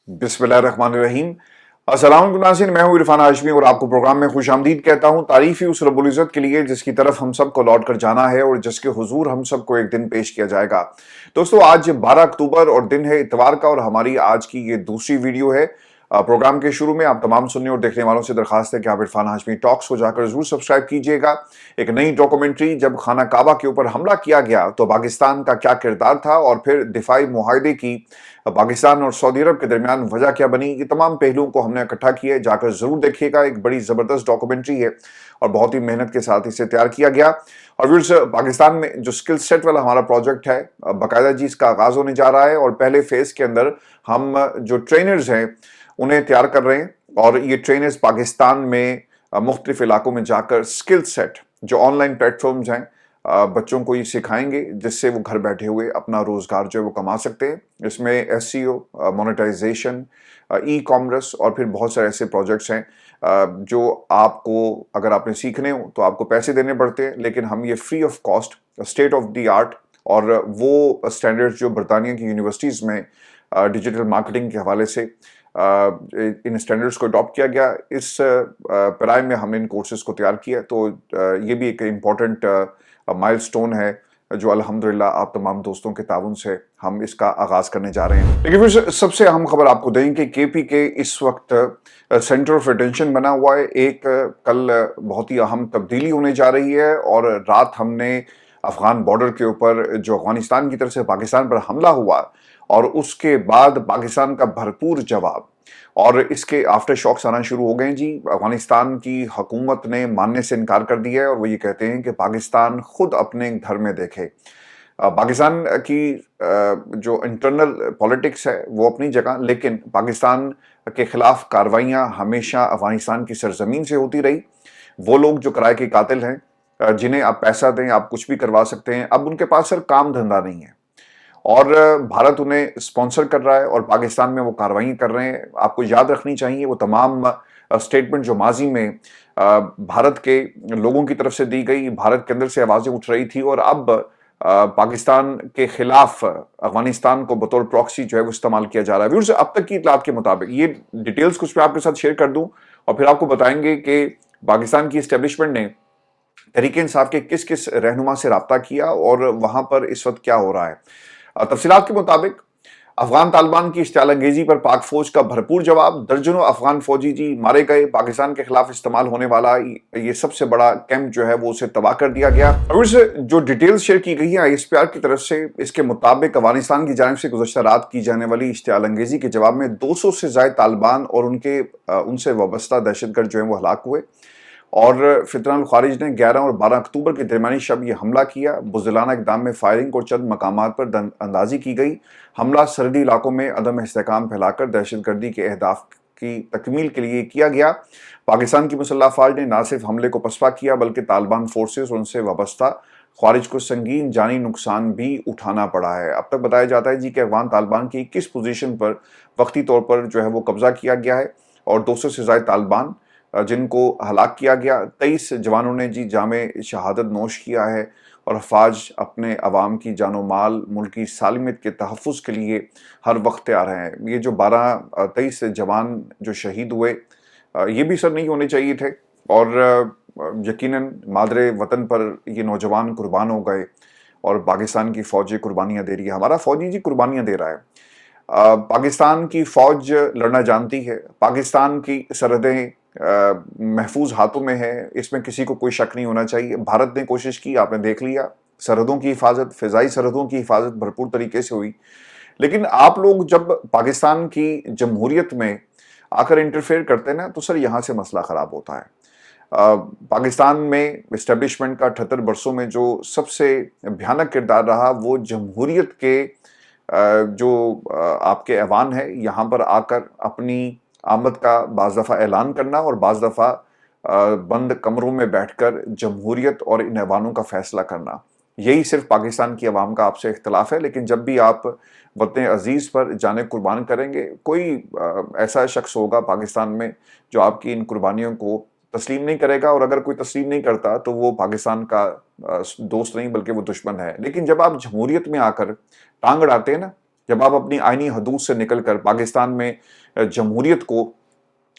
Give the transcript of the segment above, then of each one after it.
बिस्मिल्लाहिर्रहमानिर्रहीम। अस्सलाम नाज़रीन, मैं हूं इरफान हाशमी और आपको प्रोग्राम में खुशामदीद कहता हूं। तारीफ ही उस रब्बुल इज़्ज़त के लिए जिसकी तरफ हम सबको लौट कर जाना है और जिसके हुजूर हम सबको एक दिन पेश किया जाएगा। दोस्तों, आज 12 अक्टूबर और दिन है इतवार का और हमारी आज की ये दूसरी वीडियो है। प्रोग्राम के शुरू में आप तमाम सुनने और देखने वालों से दरखास्त है कि आप इरफान हाशमी टॉक्स को जाकर जरूर सब्सक्राइब कीजिएगा। एक नई डॉक्यूमेंट्री, जब खाना काबा के ऊपर हमला किया गया तो पाकिस्तान का क्या किरदार था और फिर दिफाई मुआहदे की पाकिस्तान और सऊदी अरब के दरमियान वजह क्या बनी, ये तमाम पहलुओं को हमने इकट्ठा किया है। जाकर जरूर देखिएगा, एक बड़ी जबरदस्त डॉक्यूमेंट्री है और बहुत ही मेहनत के साथ इसे तैयार किया गया। और व्यूअर्स, पाकिस्तान में जो स्किल सेट वाला हमारा प्रोजेक्ट है, बाकायदा जी इसका आगाज होने जा रहा है और पहले फेज के अंदर हम जो ट्रेनर्स हैं उन्हें तैयार कर रहे हैं और ये ट्रेनर्स पाकिस्तान में मुख्तलिफ इलाकों में जाकर स्किल सेट जो ऑनलाइन प्लेटफॉर्म्स हैं बच्चों को ये सिखाएंगे जिससे वो घर बैठे हुए अपना रोजगार जो है वो कमा सकते हैं। इसमें एसईओ, मोनेटाइजेशन, ई कॉमर्स और फिर बहुत सारे ऐसे प्रोजेक्ट्स हैं जो आपको अगर आपने सीखने हो तो आपको पैसे देने पड़ते हैं, लेकिन हम ये free of cost, state of the art और वो स्टैंडर्ड्स जो बरतानिया की यूनिवर्सिटीज़ में डिजिटल मार्केटिंग के हवाले से इन स्टैंडर्ड्स को अडॉप्ट किया गया, इस पैराए में हमने इन कोर्सेज को तैयार किया। तो ये भी एक इम्पॉर्टेंट माइलस्टोन है जो अल्हम्दुलिल्लाह आप तमाम दोस्तों के ताउन से हम इसका आगाज करने जा रहे हैं। लेकिन फिर सबसे अहम खबर आपको दें कि केपीके इस वक्त सेंटर ऑफ अटेंशन बना हुआ है। एक कल बहुत ही अहम तब्दीली होने जा रही है और रात हमने अफगान बॉर्डर के ऊपर जो अफगानिस्तान की तरफ से पाकिस्तान पर हमला हुआ और उसके बाद पाकिस्तान का भरपूर जवाब और इसके आफ्टर शॉक्स आना शुरू हो गए जी। अफगानिस्तान की हुकूमत ने मानने से इनकार कर दिया है और वो ये कहते हैं कि पाकिस्तान खुद अपने घर में देखे। पाकिस्तान की जो इंटरनल पॉलिटिक्स है वो अपनी जगह, लेकिन पाकिस्तान के खिलाफ कार्रवाइयाँ हमेशा अफगानिस्तान की सरजमीन से होती रही। वो लोग जो किराए के कातिल हैं, जिन्हें आप पैसा दें आप कुछ भी करवा सकते हैं, अब उनके पास सर काम धंधा नहीं है और भारत उन्हें स्पॉन्सर कर रहा है और पाकिस्तान में वो कार्रवाई कर रहे हैं। आपको याद रखनी चाहिए वो तमाम स्टेटमेंट जो माजी में भारत के लोगों की तरफ से दी गई, भारत के अंदर से आवाजें उठ रही थी और अब पाकिस्तान के खिलाफ अफगानिस्तान को बतौर प्रॉक्सी जो है वो इस्तेमाल किया जा रहा है। व्यूअर्स, अब तक की इतलात के मुताबिक ये डिटेल्स कुछ मैं आपके साथ शेयर कर दूं और फिर आपको बताएंगे कि पाकिस्तान की इस्टेब्लिशमेंट ने तहरीक इंसाफ के किस किस रहनुमा से रब्ता किया और वहां पर इस वक्त क्या हो रहा है। तफसीलात के मुताबिक अफगान तालिबान की इश्तियाल अंगेजी पर पाक फौज का भरपूर जवाब, दर्जनों अफगान फौजी जी मारे गए। पाकिस्तान के खिलाफ इस्तेमाल होने वाला ये सबसे बड़ा कैंप जो है वो उसे तबाह कर दिया गया। और इस जो डिटेल्स शेयर की गई है आईएसपीआर की तरफ से, इसके मुताबिक अफगानिस्तान की जानिब से गुज़श्ता रात की जाने वाली इश्तियाल अंगेजी के जवाब में 200 से ज़ायद तालिबान और उनसे वाबस्ता दहशतगर्द जो है वो हलाक हुए और फितरतुल खारिज ने 11 और 12 अक्टूबर के दरमियानी शब ये हमला किया। बुज़दिलाना इक़दाम में फायरिंग और चंद मकामात पर अंदाजी की गई। हमला सरहदी इलाकों में अदम इस्तेहकाम फैलाकर दहशतगर्दी के अहदाफ की तकमील के लिए किया गया। पाकिस्तान की मुसल्लह फ़ौज ने न सिर्फ हमले को पसपा किया बल्कि तालिबान फोर्सेस और उनसे वाबस्ता खारिज को संगीन जानी नुकसान भी उठाना पड़ा है। अब तक बताया जाता है जी कि अफगान तालिबान की 21 पोजीशन पर वक्ती तौर पर जो है वो कब्जा किया गया है और 200 से ज़ायद तालिबान जिनको हलाक किया गया। 23 जवानों ने जी जामे शहादत नोश किया है और अफवाज अपने अवाम की जानो माल, मुल्क की सालमियत के तहफ़्फ़ुज़ के लिए हर वक्त तैयार हैं। ये जो 23 जवान जो शहीद हुए, ये भी सर नहीं होने चाहिए थे और यकीनन मादरे वतन पर ये नौजवान कुर्बान हो गए और पाकिस्तान की फ़ौज कुर्बानियाँ दे रही है। हमारा फ़ौजी जी कुर्बानियाँ दे रहा है। पाकिस्तान की फ़ौज लड़ना जानती है, पाकिस्तान की सरहदें महफूज हाथों में है, इसमें किसी को कोई शक नहीं होना चाहिए। भारत ने कोशिश की, आपने देख लिया, सरहदों की हिफाजत, फ़िज़ाई सरहदों की हिफाजत भरपूर तरीके से हुई, लेकिन आप लोग जब पाकिस्तान की जमहूरियत में आकर इंटरफेयर करते हैं ना तो सर यहाँ से मसला ख़राब होता है। पाकिस्तान में इस्टेब्लिशमेंट का 78 बरसों में जो सबसे भयानक किरदार रहा वो जमहूरियत के जो आपके ऐवान है यहाँ पर आकर अपनी आमद का बाज़ दफ़ा ऐलान करना और बाज़ दफ़ा बंद कमरों में बैठकर जमहूरियत और इन ऐवानों का फ़ैसला करना, यही सिर्फ पाकिस्तान की आवाम का आपसे इख्तलाफ है। लेकिन जब भी आप वतन अजीज़ पर जाने कुर्बान करेंगे, कोई ऐसा शख्स होगा पाकिस्तान में जो आपकी इन कुर्बानियों को तस्लीम नहीं करेगा और अगर कोई तस्लीम नहीं करता तो वो पाकिस्तान का दोस्त नहीं बल्कि वो दुश्मन है। लेकिन जब आप जमहूरियत में आकर टांग अड़ाते हैं ना जब आप अपनी आईनी हदूद से निकलकर पाकिस्तान में जमहूरियत को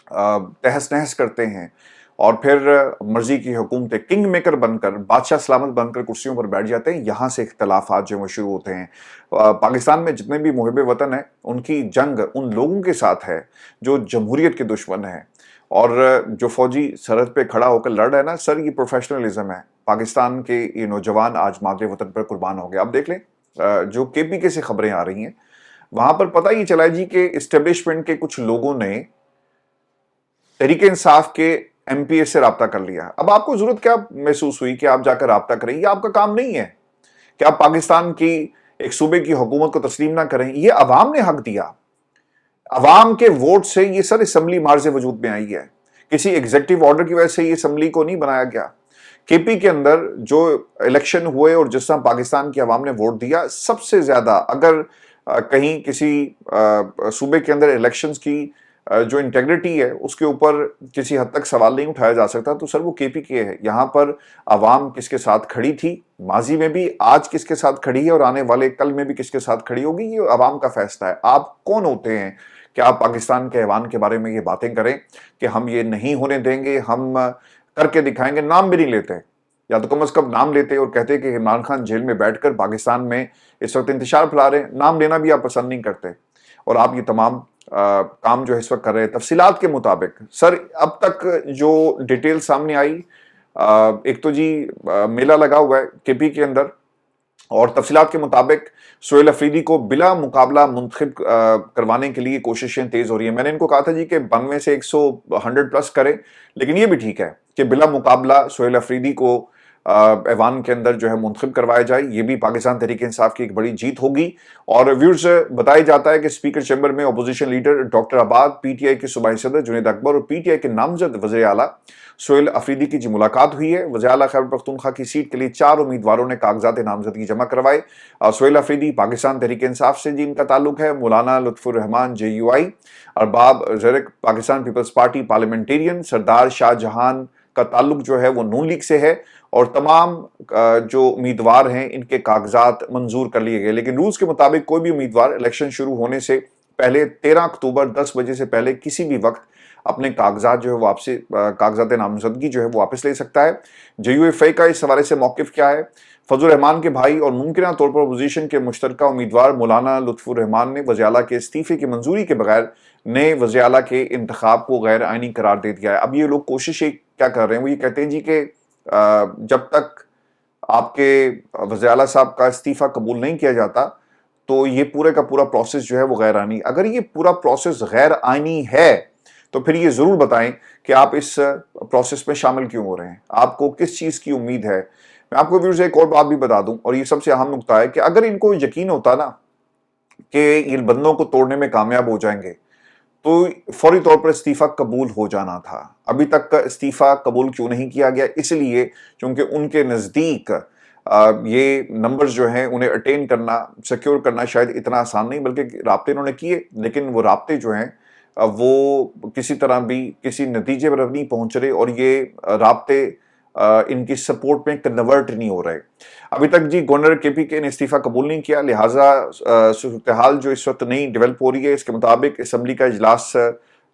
तहस नहस करते हैं और फिर मर्जी की हुकूमतें किंग मेकर बनकर, बादशाह सलामत बनकर कुर्सियों पर बैठ जाते हैं, यहाँ से इख्तलाफात जो वो शुरू होते हैं। पाकिस्तान में जितने भी मुहिब वतन हैं, उनकी जंग उन लोगों के साथ है जो जमहूरियत के दुश्मन हैं। और जो फौजी सरहद पे खड़ा होकर लड़ रहा है ना सर, ये प्रोफेशनलिज्म है। पाकिस्तान के ये नौजवान आज मादरे वतन पर कुर्बान हो गए। अब देख लें जो KPK से खबरें आ रही हैं, वहां पर पता ही चला जी कि इस्टेब्लिशमेंट के कुछ लोगों ने तहरीक इंसाफ के MPA से राब्ता कर लिया। अब आपको जरूरत क्या महसूस हुई कि आप जाकर राब्ता करें? ये आपका काम नहीं है कि आप पाकिस्तान की एक सूबे की हुकूमत को तस्लीम ना करें। ये अवाम ने हक दिया, अवाम के वोट से ये सर असम्बली मार्ज वजूद में आई है। किसी एग्जीक्यूटिव ऑर्डर की वजह से ये असम्बली को नहीं बनाया गया। KP के अंदर जो इलेक्शन हुए और जिस तरह पाकिस्तान की अवाम ने वोट दिया, सबसे ज्यादा अगर कहीं किसी सूबे के अंदर इलेक्शंस की जो इंटेग्रिटी है उसके ऊपर किसी हद तक सवाल नहीं उठाया जा सकता, तो सर वो KPK है। यहाँ पर अवाम किसके साथ खड़ी थी माजी में भी, आज किसके साथ खड़ी है और आने वाले कल में भी किसके साथ खड़ी होगी, ये अवाम का फैसला है। आप कौन होते हैं कि आप पाकिस्तान के ऐवान के बारे में ये बातें करें कि हम ये नहीं होने देंगे, हम करके दिखाएंगे? नाम भी नहीं लेते, या तो कम से कम नाम लेते और कहते कि इमरान खान जेल में बैठकर पाकिस्तान में इस वक्त इंतशार फैला रहे हैं। नाम लेना भी आप पसंद नहीं करते और आप ये तमाम काम जो है इस वक्त कर रहे हैं तफसीलात के मुताबिक। सर अब तक जो डिटेल सामने आई, एक तो जी मेला लगा हुआ है KP के अंदर और तफसीलात के मुताबिक सोहेल अफरीदी को बिला मुकाबला मुंतखब करवाने के लिए कोशिशें तेज हो रही है। मैंने इनको कहा था जी कि 92 से 100 प्लस करें, लेकिन ये भी ठीक है कि बिला मुकाबला सोहेल अफरीदी को ऐवान के अंदर जो है मुंतखब करवाया जाए। ये भी पाकिस्तान तहरीक इंसाफ की एक बड़ी जीत होगी। और व्यूअर्स, बताया जाता है कि स्पीकर चैम्बर में अपोजिशन लीडर डॉक्टर आबाद, PTI के सूबाई सदर जुनैद अकबर और PTI के नामजद वज़ीर आला सोहेल अफरीदी की जी मुलाकात हुई है। वज़ीर आला खैबर पख्तूनख्वा की सीट के लिए 4 उम्मीदवारों ने कागजात नामजदगी जमा करवाए। सोहेल अफरीदी पाकिस्तान तहरीक इंसाफ से जी इनका ताल्लुक है। मौलाना लुत्फुर रहमान JUI, अरबाब ज़रक पाकिस्तान पीपल्स पार्टी पार्लियामेंटेरियन, सरदार शाहजहान का ताल्लुक जो है वो नून लीग से है। और तमाम जो उम्मीदवार हैं इनके कागजात मंजूर कर लिए गए। लेकिन रूल्स के मुताबिक कोई भी उम्मीदवार इलेक्शन शुरू होने से पहले 13 अक्टूबर 10 बजे से पहले किसी भी वक्त अपने कागजात जो है वापसी, कागजात नामजदगी जो है वो वापस ले सकता है। JUI का इस हवाले से मौकिफ क्या है? फजल रहमान के भाई और मुमकिन तौर पर अपोजिशन के मुश्तरका उम्मीदवार मौलाना लुत्फुर रहमान ने वज़ीर आला के इस्तीफे की मंजूरी के बगैर नए वज़ीर आला के इंतखाब को गैर आइनी करार दे दिया है। अब ये लोग कोशिश क्या कर रहे हैं, वो ये कहते हैं जी कि जब तक आपके वज़ीर आला साहब का इस्तीफा कबूल नहीं किया जाता तो ये पूरे का पूरा प्रोसेस जो है वो गैर आइनी। अगर ये पूरा प्रोसेस गैर आइनी है तो फिर ये जरूर बताएं कि आप इस प्रोसेस में शामिल क्यों हो रहे हैं, आपको किस चीज की उम्मीद है। मैं आपको व्यूअर्स एक और बात भी बता दूं, और ये सबसे अहम नुकता है कि अगर इनको यकीन होता ना कि इन बंदों को तोड़ने में कामयाब हो जाएंगे तो फौरी तौर पर इस्तीफा कबूल हो जाना था। अभी तक का इस्तीफा कबूल क्यों नहीं किया गया? इसलिए क्योंकि उनके नज़दीक ये नंबर्स जो हैं उन्हें अटेन करना, सिक्योर करना शायद इतना आसान नहीं, बल्कि राब्ते इन्होंने किए, लेकिन वो राब्ते जो हैं वो किसी तरह भी किसी नतीजे पर नहीं पहुंच रहे और ये राब्ते इनकी सपोर्ट में कन्वर्ट नहीं हो रहे। अभी तक जी गवर्नर KPK ने इस्तीफा कबूल नहीं किया, लिहाजा सूरत हाल जो इस वक्त नहीं डेवलप हो रही है, इसके मुताबिक असम्बली का इजलास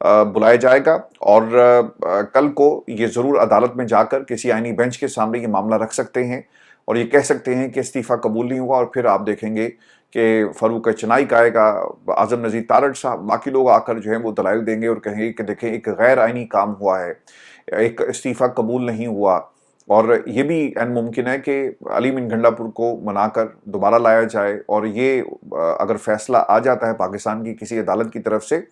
बुलाया जाएगा और कल को ये ज़रूर अदालत में जाकर किसी आईनी बेंच के सामने ये मामला रख सकते हैं और ये कह सकते हैं कि इस्तीफा कबूल नहीं हुआ। और फिर आप देखेंगे कि फारूक चनाइक आएगा, आजम नज़ीर तारड़ साहब, बाकी लोग आकर जो है वो दलाइल देंगे और कहेंगे कि देखें एक गैर आइनी काम हुआ है, एक इस्तीफा कबूल नहीं हुआ। और ये भी एन मुमकिन है कि अली मीन गंडापुर को मनाकर दोबारा लाया जाए और ये अगर फैसला आ जाता है पाकिस्तान की किसी अदालत की तरफ से,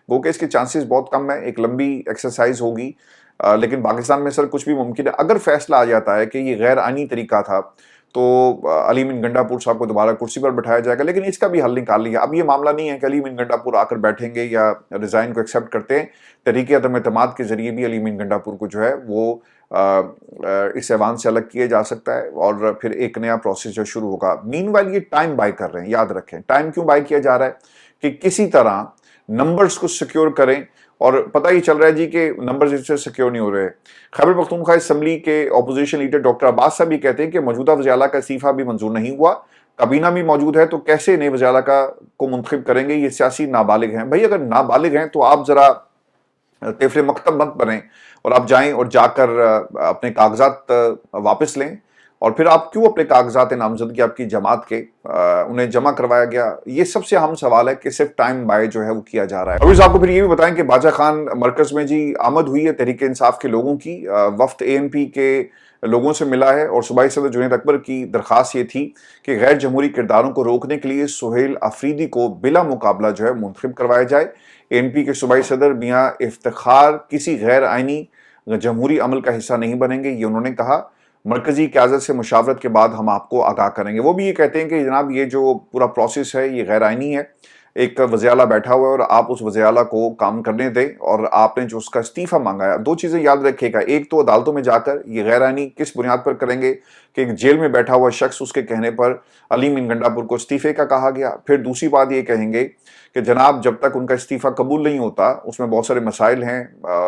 वो कि इसके चांसेस बहुत कम है, एक लंबी एक्सरसाइज होगी, लेकिन पाकिस्तान में सर कुछ भी मुमकिन है। अगर फैसला आ जाता है कि ये गैर आइनी तरीका था तो अली मीन गंडापुर साहब को दोबारा कुर्सी पर बैठाया जाएगा, लेकिन इसका भी हल निकाल लिया। अब ये मामला नहीं है कि अली मीन गंडापुर आकर बैठेंगे या रिजाइन को एक्सेप्ट करते हैं, तरीके अदम एतमाद के जरिए भी अली मीन गंडापुर को जो है वो इस ऐवान से अलग किया जा सकता है और फिर एक नया प्रोसेस जो शुरू होगा। मीनवाइल ये टाइम बाय कर रहे हैं, याद रखें टाइम क्यों बाय किया जा रहा है कि किसी तरह नंबर्स को सिक्योर करें, और पता ही चल रहा है जी कि नंबर्स इससे सिक्योर नहीं हो रहे। खैबर पख्तूनख्वा असम्बली के अपोजिशन लीडर डॉक्टर अब्बास साहब भी कहते हैं कि मौजूदा वज़ीर आला का इस्तीफा भी मंजूर नहीं हुआ, काबीना भी मौजूद है, तो कैसे नए वज़ीर आला को मुंतखब करेंगे? ये सियासी नाबालिग हैं। भाई अगर नाबालिग हैं तो आप जरा तिफले मकतब मत बनें और आप जाएं और जाकर अपने कागजात वापस लें, और फिर आप क्यों अपने कागजात नामजदगी आपकी जमात के उन्हें जमा करवाया गया? ये सबसे अहम सवाल है कि सिर्फ टाइम बाय जो है वो किया जा रहा है। और आपको फिर ये भी बताएं कि बाजा खान मरकज में जी आमद हुई है तहरीक इंसाफ के लोगों की। वफ्द ANP के लोगों से मिला है और सूबाई सदर जुनैद अकबर की दरख्वास्त ये थी कि गैर जमहूरी किरदारों को रोकने के लिए सुहेल अफरीदी को बिला मुकाबला जो है मुंतखब करवाया जाए। ANP के सूबाई सदर मियां इफ्तिखार किसी गैर आइनी जमहूरी अमल का हिस्सा नहीं बनेंगे, ये उन्होंने कहा। मरकजी क़यादत से मुशावरत के बाद हम आपको आगाह करेंगे। वो भी ये कहते हैं कि जनाब ये जो पूरा प्रोसेस है ये गैर आइनी है, एक वज़ीर आला बैठा हुआ है और आप उस वज़ीर आला को काम करने दें, और आपने जो उसका इस्तीफ़ा मांगा है, दो चीज़ें याद रखिएगा। एक तो अदालतों में जाकर ये गैर आइनी किस बुनियाद पर करेंगे कि एक जेल में बैठा हुआ शख्स, उसके कहने पर अली मीन गंडापुर को इस्तीफ़े का कहा गया। फिर दूसरी बात ये कहेंगे कि जनाब जब तक उनका इस्तीफ़ा कबूल नहीं होता, उसमें बहुत सारे मसाइल हैं,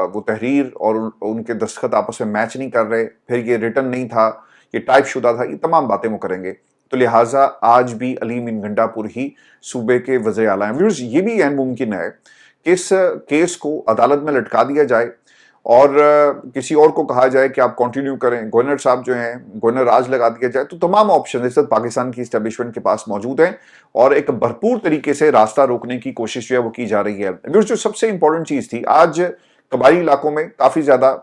वो तहरीर और उनके दस्तखत आपस में मैच नहीं कर रहे, फिर ये रिटर्न नहीं था, ये टाइप शुदा था, ये तमाम बातें वो करेंगे। तो लिहाजा आज भी अली मीन गंडापुर ही सूबे के वज़ीर आला हैं। व्यूअर्स, ये भी ऐन मुमकिन है कि इस केस को अदालत में लटका दिया जाए और किसी और को कहा जाए कि आप कंटिन्यू करें, गवर्नर साहब जो हैं, गवर्नर राज लगा दिया जाए। तो तमाम ऑप्शन इस वक्त पाकिस्तान की इस्टेब्लिशमेंट के पास मौजूद हैं और एक भरपूर तरीके से रास्ता रोकने की कोशिश जो है वो की जा रही है। व्यूअर्स, जो सबसे इंपॉर्टेंट चीज़ थी, आज कबायली इलाकों में काफ़ी ज़्यादा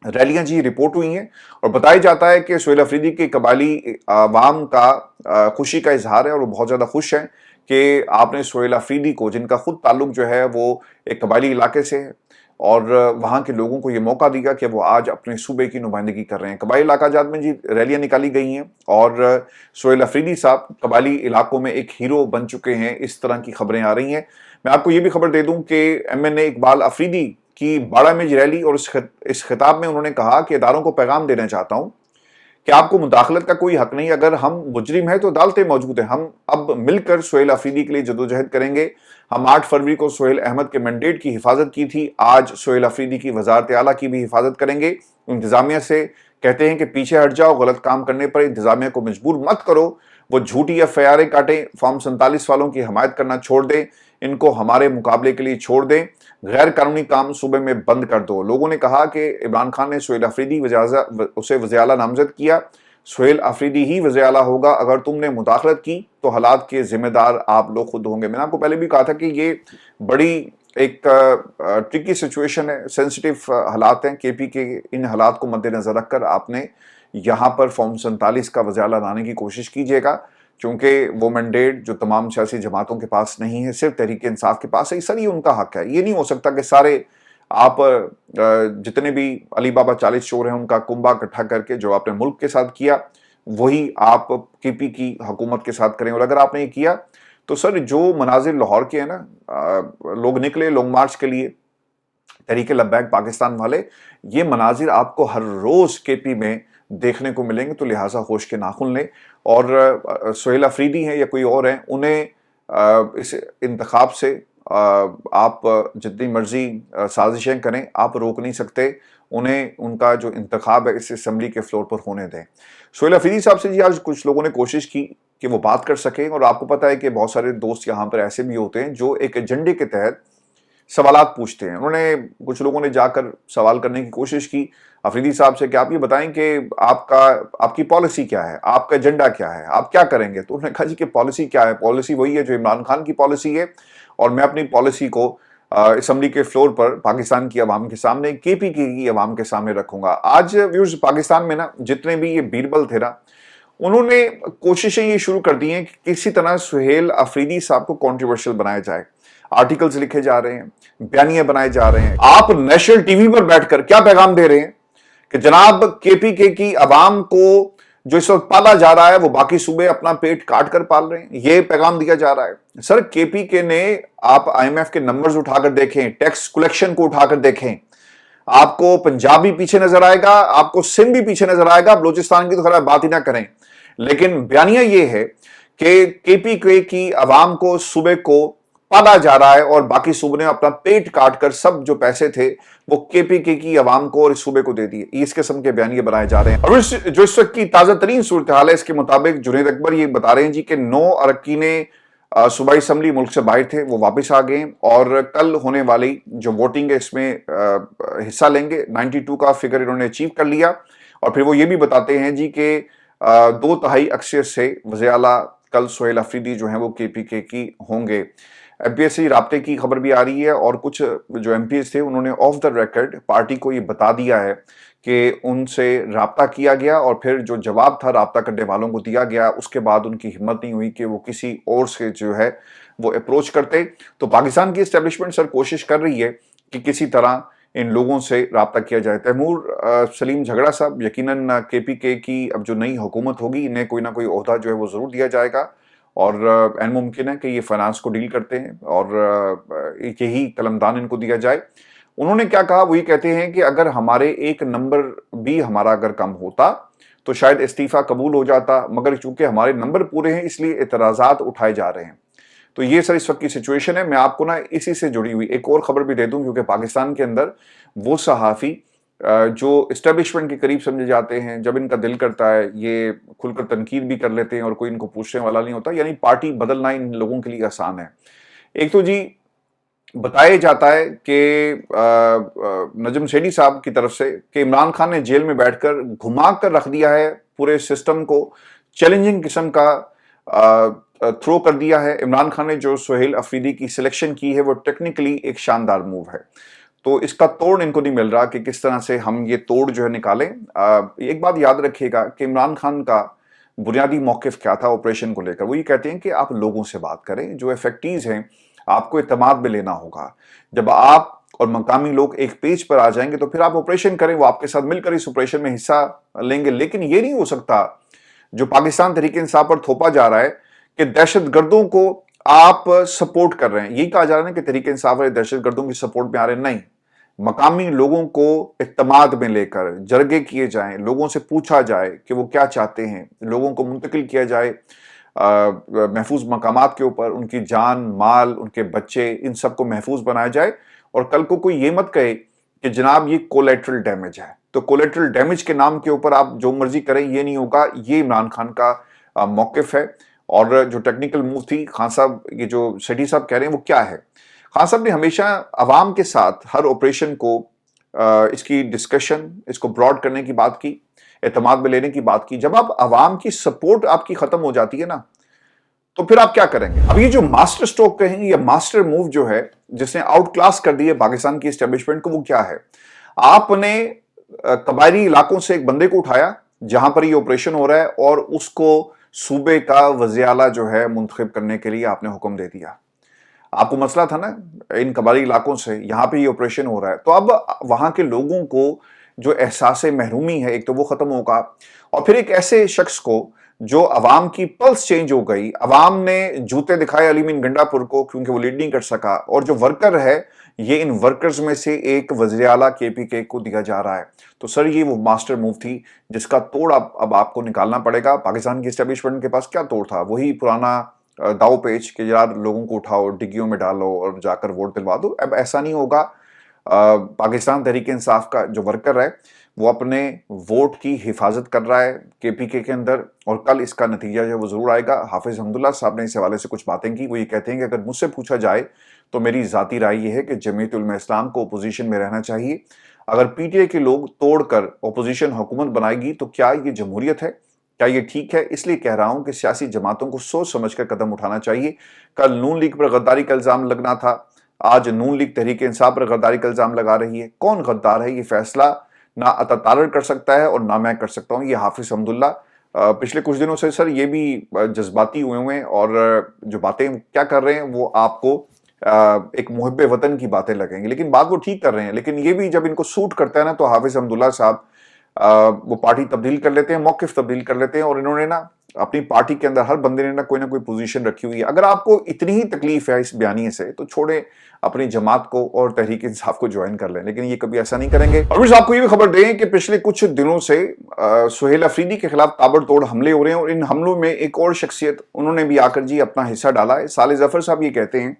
रैलियां जी रिपोर्ट हुई हैं और बताया जाता है कि सुहेल अफरीदी के कबायली आवाम का खुशी का इजहार है और वो बहुत ज़्यादा खुश हैं कि आपने सुहेल अफरीदी को, जिनका खुद ताल्लुक जो है वो एक कबायली इलाके से है, और वहाँ के लोगों को ये मौका दिया कि वो आज अपने सूबे की नुमाइंदगी कर रहे हैं। कबायली इलाका जात में जी रैलियां निकाली गई हैं और सुहेल अफरीदी साहब कबायली इलाकों में एक हीरो बन चुके हैं, इस तरह की खबरें आ रही हैं। मैं आपको ये भी खबर दे दूं कि MNA इकबाल अफरीदी की बाड़ा में रैली और इस खिताब में उन्होंने कहा कि इदारों को पैगाम देना चाहता हूं कि आपको मुदाखलत का कोई हक नहीं। अगर हम मुजरिम हैं तो अदालतें मौजूद हैं। हम अब मिलकर सुहेल अफरीदी के लिए जदोजहद करेंगे। हम 8 फरवरी को सुहेल अहमद के मैंडेट की हिफाजत की थी, आज सुहेल अफरीदी की वजारत आला की भी हिफाजत करेंगे। इंतजामिया से कहते हैं कि पीछे हट जाओ, गलत काम करने पर इंतजामिया को मजबूर मत करो, वो झूठी FIR काटें, फॉर्म 47 वालों की हमायत करना छोड़ दें, इनको हमारे मुकाबले के लिए छोड़ दें, गैर कानूनी काम सूबे में बंद कर दो। लोगों ने कहा कि इमरान खान ने सुहेल अफरीदी उसे वज़ीर आला नामजद किया, सुहेल अफरीदी ही वज़ीर आला होगा। अगर तुमने मुदाखलत की तो हालात के जिम्मेदार आप लोग खुद होंगे। मैंने आपको पहले भी कहा था कि ये बड़ी एक ट्रिकी सिचुएशन है, सेंसिटिव हालात हैं। KP के इन हालात को मद्देनजर रखकर आपने यहाँ पर फॉर्म 47 का वज़ीर आला लाने की कोशिश कीजिएगा, क्योंकि वो मैंडेट जो तमाम सियासी जमातों के पास नहीं है, सिर्फ तहरीक इंसाफ के पास है। सर ये उनका हक है। ये नहीं हो सकता कि सारे आप जितने भी अली बाबा 40 चोर हैं उनका कुंभा इकट्ठा करके जो आपने मुल्क के साथ किया वही आप KP की हुकूमत के साथ करें। और अगर आपने ये किया तो सर जो मनाजिर लाहौर के हैं ना, लोग निकले लॉन्ग मार्च के लिए, तहरीक लब्बैक पाकिस्तान वाले, ये मनाजिर आपको हर रोज KP में देखने को मिलेंगे। तो लिहाजा होश के नाखुन लें। और सुहेल अफरीदी हैं या कोई और हैं, उन्हें इस इंतखाब से आप जितनी मर्जी साजिशें करें, आप रोक नहीं सकते। उन्हें उनका जो इंतखाब है इस असम्बली के फ्लोर पर होने दें। सुहेल अफरीदी साहब से जी आज कुछ लोगों ने कोशिश की कि वो बात कर सकें, और आपको पता है कि बहुत सारे दोस्त यहाँ पर ऐसे भी होते हैं जो एक एजेंडे के तहत सवालात पूछते हैं। उन्होंने कुछ लोगों ने जाकर सवाल करने की कोशिश की अफरीदी साहब से कि आप ये बताएं कि आपकी पॉलिसी क्या है, आपका एजेंडा क्या है, आप क्या करेंगे। तो उन्होंने कहा जी कि पॉलिसी क्या है, पॉलिसी वही है जो इमरान खान की पॉलिसी है, और मैं अपनी पॉलिसी को असम्बली के फ्लोर पर पाकिस्तान की आवाम के सामने, KP की आवाम के सामने रखूंगा। आज व्यूअर्स पाकिस्तान में ना जितने भी ये बीरबल थे ना, उन्होंने कोशिशें ये शुरू कर दी हैं कि किसी तरह सुहेल अफरीदी साहब को कॉन्ट्रोवर्शियल बनाया जाए। आर्टिकल्स लिखे जा रहे हैं, बयानियां बनाए जा रहे हैं। आप नेशनल टीवी पर बैठकर क्या पैगाम दे रहे हैं कि जनाब KPK की आवाम को जो इस वक्त पाला जा रहा है वो बाकी सूबे अपना पेट काट कर पाल रहे हैं, ये पैगाम दिया जा रहा है। सर KPK ने, आप IMF के नंबर्स उठाकर देखें, टैक्स कलेक्शन को उठाकर देखें, आपको पंजाब भी पीछे नजर आएगा, आपको सिंध भी पीछे नजर आएगा, बलूचिस्तान की तो खैर बात ही ना करें। लेकिन बयानिया ये है कि KPK की आवाम को, सूबे को पाला जा रहा है और बाकी सूबे ने अपना पेट काट कर सब जो पैसे थे वो केपीके की आवाम को और इस सूबे को दे दिए। इस किस्म के बयान ये बनाए जा रहे हैं। और जो इस वक्त की ताजा तरीन सूरत हाल है, इसके मुताबिक जुनैद अकबर ये बता रहे हैं जी कि 9 अरकान सूबाई असम्बली मुल्क से बाहर थे, वो वापस आ गए और कल होने वाली जो वोटिंग है इसमें हिस्सा लेंगे। 92 का फिगर इन्होंने अचीव कर लिया। और फिर वो ये भी बताते हैं जी कि 2/3 अक्सरियत से वज़ीर आला कल सुहेल अफरीदी जो हैं वो केपीके की होंगे। एमपीएससी राब्ते की खबर भी आ रही है और कुछ जो एमपीएस थे उन्होंने ऑफ द रिकॉर्ड पार्टी को ये बता दिया है कि उनसे राब्ता किया गया और फिर जो जवाब था राब्ता करने वालों को दिया गया, उसके बाद उनकी हिम्मत नहीं हुई कि वो किसी और से जो है वो अप्रोच करते। तो पाकिस्तान की एस्टेब्लिशमेंट सर कोशिश कर रही है कि किसी तरह इन लोगों से राब्ता किया जाए। तैमूर सलीम झगड़ा साहब, यकीनन केपीके की अब जो नई हुकूमत होगी इन्हें कोई ना कोई ओहदा जो है वो ज़रूर दिया जाएगा और एन मुमकिन है कि ये फाइनेंस को डील करते हैं और यही कलमदान इनको दिया जाए। उन्होंने क्या कहा, वो ये कहते हैं कि अगर हमारे एक नंबर भी हमारा अगर कम होता तो शायद इस्तीफा कबूल हो जाता, मगर चूंकि हमारे नंबर पूरे हैं इसलिए इतराज़ात उठाए जा रहे हैं। तो ये सर इस वक्त की सिचुएशन है। मैं आपको ना इसी से जुड़ी हुई एक और खबर भी दे दूं, क्योंकि पाकिस्तान के अंदर वो सहाफ़ी जो इस्टेब्लिशमेंट के करीब समझे जाते हैं, जब इनका दिल करता है ये खुलकर तनकीद भी कर लेते हैं और कोई इनको पूछने वाला नहीं होता। यानी पार्टी बदलना इन लोगों के लिए आसान है। एक तो जी बताया जाता है कि नजम सेठी साहब की तरफ से कि इमरान खान ने जेल में बैठकर घुमा कर रख दिया है पूरे सिस्टम को, चैलेंजिंग किस्म का थ्रो कर दिया है। इमरान खान ने जो सुहेल अफरीदी की सिलेक्शन की है वो टेक्निकली एक शानदार मूव है, तो इसका तोड़ इनको नहीं मिल रहा कि किस तरह से हम ये तोड़ जो है निकालें। एक बात याद रखिएगा कि इमरान खान का बुनियादी मौक़िफ़ क्या था ऑपरेशन को लेकर। वो ये कहते हैं कि आप लोगों से बात करें, जो इफेक्टिव्स हैं आपको इत्तेमाद में लेना होगा। जब आप और मकामी लोग एक पेज पर आ जाएंगे तो फिर आप ऑपरेशन करें, वो आपके साथ मिलकर इस ऑपरेशन में हिस्सा लेंगे। लेकिन ये नहीं हो सकता जो पाकिस्तान तहरीक इंसाफ पर थोपा जा रहा है कि दहशतगर्दों को आप सपोर्ट कर रहे हैं। यही कहा जा रहा है कि तहरीक इंसाफ वाले दहशतगर्दों की सपोर्ट में आ रहे हैं। नहीं, मकामी लोगों को इत्तेमाद में लेकर जरगे किए जाएं, लोगों से पूछा जाए कि वो क्या चाहते हैं, लोगों को मुंतकिल किया जाए महफूज मकामात के ऊपर, उनकी जान माल उनके बच्चे इन सब को महफूज बनाया जाए। और कल को कोई ये मत कहे कि जनाब ये कोलेटरल डैमेज है, तो कोलेटरल डैमेज के नाम के ऊपर आप जो मर्जी करें, ये नहीं होगा। ये इमरान खान का मौक़िफ़ है। और जो टेक्निकल मूव थी खान साहब, ये जो सेठी साहब कह रहे हैं वो क्या है, खान साहब ने हमेशा अवाम के साथ हर ऑपरेशन को इसकी डिस्कशन, इसको ब्रॉड करने की बात की, एतमाद में लेने की बात की। जब आप अवाम की सपोर्ट आपकी खत्म हो जाती है ना, तो फिर आप क्या करेंगे। अब ये जो मास्टर स्ट्रोक कहेंगे या मास्टर मूव जो है जिसने आउट क्लास कर दिया पाकिस्तान की एस्टेब्लिशमेंट को, वो क्या है। आपने कबायली इलाकों से एक बंदे को उठाया जहां पर ये ऑपरेशन हो रहा है और उसको सूबे का वज़ीर आला जो है मुंतखब करने के लिए आपने हुक्म दे दिया। आपको मसला था ना इन कबायली इलाकों से, यहां पे ये ऑपरेशन हो रहा है, तो अब वहां के लोगों को जो एहसास महरूमी है एक तो वो खत्म होगा। और फिर एक ऐसे शख्स को जो अवाम की पल्स चेंज हो गई, अवाम ने जूते दिखाए अली मीन गंडापुर को क्योंकि वो लीड नहीं कर सका, और जो वर्कर है ये इन वर्कर्स में से एक वज़ीर आला केपीके को दिया जा रहा है। तो सर ये वो मास्टर मूव थी जिसका तोड़ अब आपको निकालना पड़ेगा। पाकिस्तान की एस्टेब्लिशमेंट के पास क्या तोड़ था, वही पुराना दाव पेच कि यार लोगों को उठाओ डिग्गियों में डालो और जाकर वोट दिलवा दो। अब ऐसा नहीं होगा। पाकिस्तान तहरीक इंसाफ का जो वर्कर है वो अपने वोट की हिफाजत कर रहा है केपीके के अंदर, और कल इसका नतीजा जो वो जरूर आएगा। हाफिज हमदुल्ला साहब ने इस हवाले से कुछ बातें की। वो ये कहते हैं कि अगर मुझसे पूछा जाए तो मेरी ज़ाती राय ये है कि जमीयत उलमा इस्लाम को अपोजिशन में रहना चाहिए। अगर पीटीआई के लोग तोड़कर अपोजिशन हुकूमत बनाएगी तो क्या ये जमहूरियत है, क्या ये ठीक है। इसलिए कह रहा हूं कि सियासी जमातों को सोच समझ कर कदम उठाना चाहिए। कल नून लीग पर गद्दारी का इल्जाम लगना था, आज नून लीग तहरीक इंसाफ पर गद्दारी का इल्जाम लगा रही है। कौन गद्दार है ये फैसला ना अतातारर कर सकता है और ना मैं कर सकता हूं। ये हाफिज हमदुल्ला पिछले कुछ दिनों से सर ये भी जज्बाती हुए हैं और जो बातें क्या कर रहे हैं वो आपको एक मुहिब्बे वतन की बातें लगेंगी, लेकिन बात वो ठीक कर रहे हैं। लेकिन ये भी जब इनको सूट करता है ना तो हाफिज हमदुल्ला साहब वो पार्टी तब्दील कर लेते हैं, मौक़िफ़ तब्दील कर लेते हैं। और इन्होंने ना अपनी पार्टी के अंदर हर बंदे ने ना कोई पोजीशन रखी हुई है। अगर आपको इतनी ही तकलीफ है इस बयानिए से तो छोड़े अपनी जमात को और तहरीक इंसाफ को ज्वाइन कर लें, लेकिन ये कभी ऐसा नहीं करेंगे। और फिर आपको ये भी खबर दें कि पिछले कुछ दिनों से सुहेल अफरीदी के खिलाफ ताबड़तोड़ हमले हो रहे हैं और इन हमलों में एक और शख्सियत उन्होंने भी आकर जी अपना हिस्सा डाला है। साले जफर साहब ये कहते हैं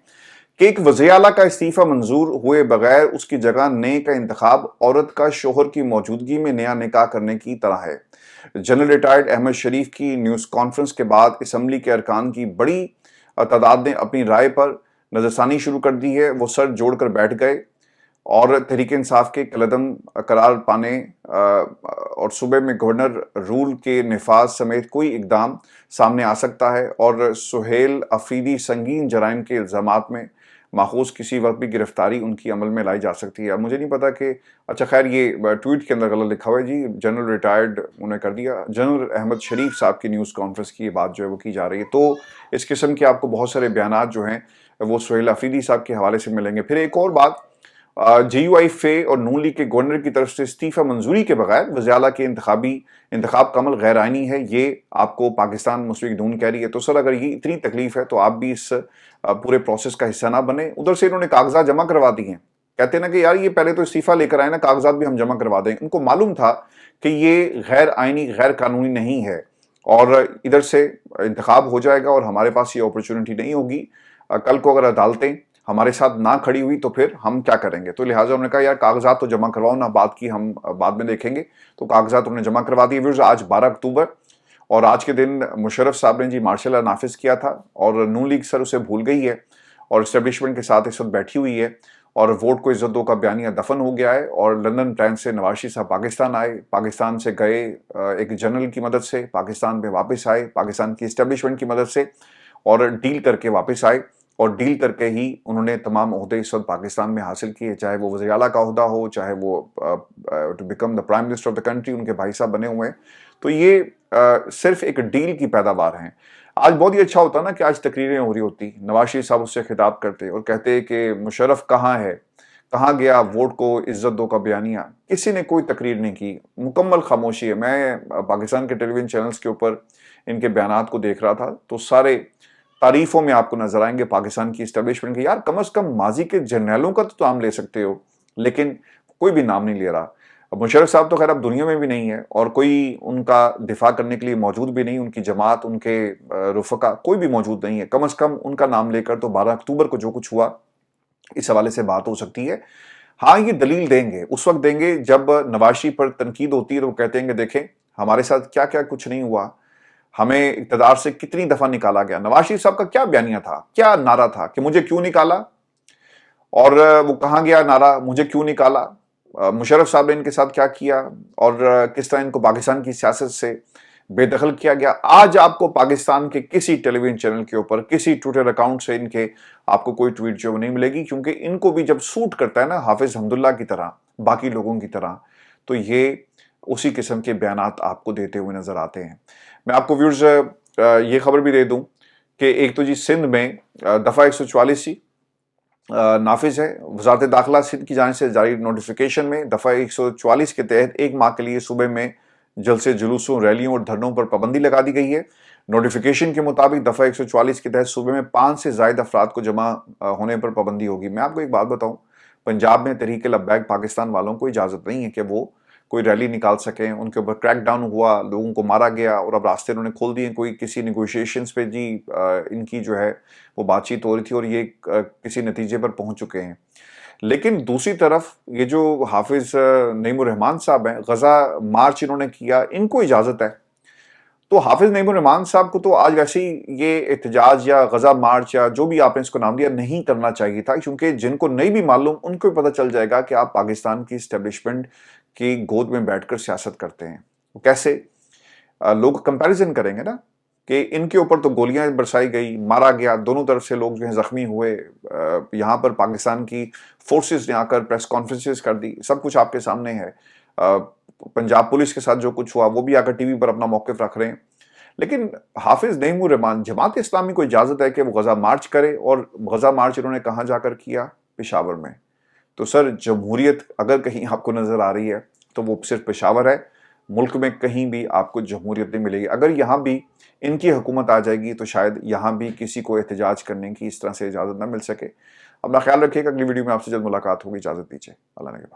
کہ ایک वज़ीर आला का इस्तीफा मंजूर हुए बगैर उसकी जगह नए का इंतखाब औरत का शोहर की मौजूदगी में नया निकाह करने की तरह है। जनरल रिटायर्ड अहमद शरीफ की न्यूज़ कॉन्फ्रेंस के बाद असम्बली के अरकान की बड़ी तादाद ने अपनी राय पर नजरसानी शुरू कर दी है। वो सर जोड़कर बैठ गए और तहरीक इंसाफ के कलदम करार पाने और सूबे में गवर्नर रूल के नफाज समेत कोई इकदाम सामने आ सकता है और सुहेल अफरीदी संगीन जराइम के इल्ज़ामात में माखूज किसी वक्त भी गिरफ्तारी उनकी अमल में लाई जा सकती है। अब मुझे नहीं पता कि अच्छा खैर ये ट्वीट के अंदर गलत लिखा हुआ है जी, जनरल रिटायर्ड उन्होंने कर दिया। जनरल अहमद शरीफ साहब की न्यूज़ कॉन्फ्रेंस की ये बात जो है वो की जा रही है। तो इस किस्म के आपको बहुत सारे बयानात जो हैं वो सुहेल अफरीदी साहब के हवाले से मिलेंगे। फिर एक और बात, JUI फे और नून लीग के गवर्नर की तरफ से इस्तीफा मंजूरी के बगैर वज़ीर आला के इंतखाब का अमल गैर आइनी है, ये आपको पाकिस्तान मुस्लिम लीग नून कह रही है। तो सर अगर ये इतनी तकलीफ है तो आप भी इस पूरे प्रोसेस का हिस्सा ना बने। उधर से इन्होंने कागजात जमा करवा दिए हैं, कहते हैं ना कि यार ये पहले तो इस्तीफा लेकर आए ना, कागजात भी हम जमा करवा दें। इनको मालूम था कि ये गैर आइनी गैर कानूनी नहीं है और इधर से इंतखाब हो जाएगा और हमारे पास ये अपॉर्चुनिटी नहीं होगी। कल को अगर अदालतें हमारे साथ ना खड़ी हुई तो फिर हम क्या करेंगे। तो लिहाजा उन्होंने कहा यार कागजात तो जमा करवाओ ना, बात की हम बाद में देखेंगे। तो कागजात उन्होंने जमा करवा दिए। व्यूअर्स, आज 12 अक्टूबर और आज के दिन मुशर्रफ साहब ने जी मार्शल लॉ नाफिज किया था और नून लीग सर उसे भूल गई है और इस्टेब्लिशमेंट के साथ इस वक्त बैठी हुई है और वोट को इज्जत दो का बयानिया दफन हो गया है। और लंदन टाइम्स से नवाज शरीफ साहब पाकिस्तान आए, पाकिस्तान से गए एक जनरल की मदद से, पाकिस्तान में वापस आए पाकिस्तान की इस्टेब्लिशमेंट की मदद से और डील करके वापस आए और डील करके ही उन्होंने तमाम ओहदे इस वक्त पाकिस्तान में हासिल किए, चाहे वो वज़ीर आला का ओहदा हो, चाहे वो to become the prime minister of the country उनके भाई साहब बने हुए हैं। तो ये सिर्फ एक डील की पैदावार हैं। आज बहुत ही अच्छा होता ना कि आज तकरीरें हो रही होती, नवाज शरीफ साहब उससे खिताब करते और कहते कि मुशर्रफ कहाँ है, कहाँ गया वोट को इज्जत दो का बयानिया। किसी ने कोई तकरीर नहीं की, मुकम्मल खामोशी है। मैं पाकिस्तान के टेलीविजन चैनल्स के ऊपर इनके बयानात को देख रहा था तो सारे तारीफों में आपको नजर आएंगे पाकिस्तान की इस्टेब्लिशमेंट के। यार कम से कम माजी के जर्नैलों का तो नाम ले सकते हो, लेकिन कोई भी नाम नहीं ले रहा। अब मुशर्रफ साहब तो खैर अब दुनिया में भी नहीं है और कोई उनका दिफा करने के लिए मौजूद भी नहीं, उनकी जमात, उनके रुफका कोई भी मौजूद नहीं है। कम से कम उनका नाम लेकर तो 12 अक्टूबर को जो कुछ हुआ इस हवाले से बात हो सकती है। हाँ, ये दलील देंगे, उस वक्त देंगे जब नवाज शरीफ पर तनकीद होती है तो वो कहते हैं कि देखें हमारे साथ क्या क्या कुछ नहीं हुआ, हमें इक़्तिदार से कितनी दफा निकाला गया। नवाज शरीफ साहब का क्या बयानिया था, क्या नारा था कि मुझे क्यों निकाला, और वो कहाँ गया नारा मुझे क्यों निकाला, मुशर्रफ साहब ने इनके साथ क्या किया और किस तरह इनको पाकिस्तान की सियासत से बेदखल किया गया। आज आपको पाकिस्तान के किसी टेलीविजन चैनल के ऊपर, किसी ट्विटर अकाउंट से इनके आपको कोई ट्वीट जो नहीं मिलेगी, क्योंकि इनको भी जब सूट करता है ना हाफिज हमदुल्ला की तरह, बाकी लोगों की तरह, तो ये उसी किस्म के बयानात आपको देते हुए नजर आते हैं। मैं आपको व्यूअर्स ये खबर भी दे दूं कि एक तो जी सिंध में दफ़ा 144 नाफिज है। वज़ारत दाखिला सिंध की जानिब से जारी नोटिफिकेशन में दफ़ा 144 के तहत एक माह के लिए सूबे में जलसे, जुलूसों, रैलियों और धरनों पर पाबंदी लगा दी गई है। नोटिफिकेशन के मुताबिक दफ़ा 144 के तहत सूबे में 5 से ज़ायद अफराद को जमा होने पर पाबंदी होगी। मैं आपको एक बात बताऊं, पंजाब में तहरीक लब्बैक पाकिस्तान वालों को इजाज़त नहीं है कि वो कोई रैली निकाल सकें। उनके ऊपर क्रैक डाउन हुआ, लोगों को मारा गया और अब रास्ते उन्होंने खोल दिए। कोई किसी नेगोशिएशंस पे जी इनकी जो है वो बातचीत हो रही थी और ये किसी नतीजे पर पहुंच चुके हैं। लेकिन दूसरी तरफ ये जो हाफिज नईमुर रहमान साहब हैं, गजा मार्च इन्होंने किया, इनको इजाज़त है। तो हाफिज नईमुर रहमान साहब को तो आज वैसे ही ये एहतजाज या गजा मार्च या जो भी आपने इसको नाम दिया नहीं करना चाहिए था, क्योंकि जिनको नहीं भी मालूम उनको भी पता चल जाएगा कि आप पाकिस्तान की इस्टेब्लिशमेंट की गोद में बैठकर सियासत करते हैं। कैसे लोग कंपैरिजन करेंगे ना कि इनके ऊपर तो गोलियां बरसाई गई, मारा गया, दोनों तरफ से लोग जो है जख्मी हुए। यहाँ पर पाकिस्तान की फोर्सेस ने आकर प्रेस कॉन्फ्रेंसेस कर दी, सब कुछ आपके सामने है। पंजाब पुलिस के साथ जो कुछ हुआ वो भी आकर टीवी पर अपना मौक़िफ़ रख रहे हैं। लेकिन हाफिज नईमुर रहमान, जमात इस्लामी को इजाज़त है कि वो गजा मार्च करे, और गजा मार्च इन्होंने कहाँ जाकर किया? पेशावर में। तो सर जमहूरियत अगर कहीं आपको नज़र आ रही है तो वो सिर्फ पेशावर है, मुल्क में कहीं भी आपको जमहूरियत नहीं मिलेगी। अगर यहाँ भी इनकी हुकूमत आ जाएगी तो शायद यहाँ भी किसी को एहतजाज करने की इस तरह से इजाज़त ना मिल सके। अपना ख्याल रखिएगा, अगली वीडियो में आपसे जल्द मुलाकात होगी। इजाज़त दीजिए, अल्लाह ने के बाद।